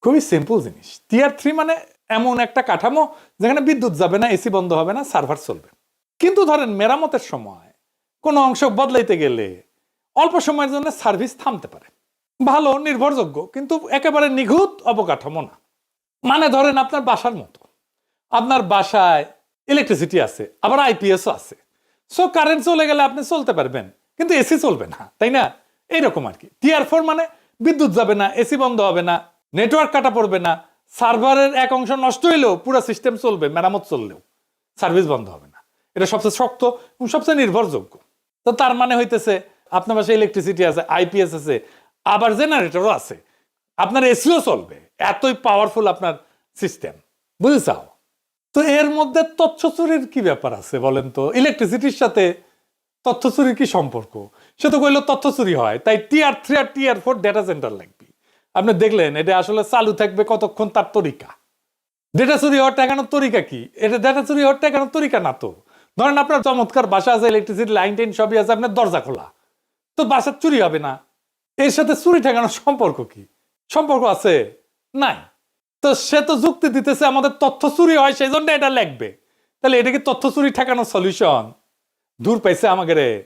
খুবই সিম্পল জিনিস। টিয়ার 3 মানে এমন একটা কাঠামো যেখানে বিদ্যুৎ যাবে না, এসি বন্ধ হবে না, সার্ভার চলবে। কিন্তু ধরেন মেরামতের সময় কোনো অংশ বদলাইতে গেলে অল্প সময়ের জন্য সার্ভিস থামতে পারে। ভালো, নির্ভরযোগ্য, কিন্তু একেবারে নিখুঁত অবকাঠামো না। মানে ধরেন আপনার বাসার মতো, আপনার বাসায় ইলেকট্রিসিটি আছে, আবার আইপিএসও আছে। সো কারেন্ট চলে গেলে আপনি চলতে পারবেন, কিন্তু এসি চলবে না, তাই না? এইরকম আর কি। টিয়ার 4 মানে বিদ্যুৎ যাবে না, এসি বন্ধ হবে না, নেটওয়ার্ক কাটা পড়বে না, সার্ভারের এক অংশ নষ্ট হইলেও পুরো সিস্টেম চলবে, মেরামত চললেও সার্ভিস বন্ধ হবে না। এটা সবচেয়ে শক্ত এবং সবচেয়ে নির্ভরযোগ্য। তো তার মানে হইতেছে আপনার বাসায় ইলেকট্রিসিটি আছে, আইপিএস আছে, আবার জেনারেটরও আছে, আপনার এসিও চলবে। এতই পাওয়ারফুল আপনার সিস্টেম, বুঝেছাও? তো এর মধ্যে তথ্য চুরির কি ব্যাপার আছে বলেন তো? ইলেকট্রিসিটির সাথে তথ্য চুরির কি সম্পর্ক? সে তো কইলো তথ্য চুরি হয়, তাই টিয়ার 3 আর টিয়ার 4 ডেটা সেন্টার লাগবে। আপনি দেখলেন এটা আসলে চালু থাকবে কতক্ষণ তার তরিকা। ডেটা চুরি হওয়ার ঠেকানোর তরিকা কি? এটা ডেটা চুরি হওয়ার ঠেকানোর তরিকা না তো। ধরেন আপনার চমৎকার বাসা আছে, ইলেকট্রিসিটি লাইন টাইন সবই আছে, আপনার দরজা খোলা, তো বাসার চুরি হবে না। এর সাথে চুরি ঠেকানোর সম্পর্ক কি? সম্পর্ক আছে? নাই। তো সে তো যুক্তি দিতেছে আমাদের তথ্য চুরি হয় সেই জন্য এটা লাগবে। তাহলে এটা কি তথ্য চুরি ঠেকানোর সলিউশন? দূর পাইছে আমাকে রে।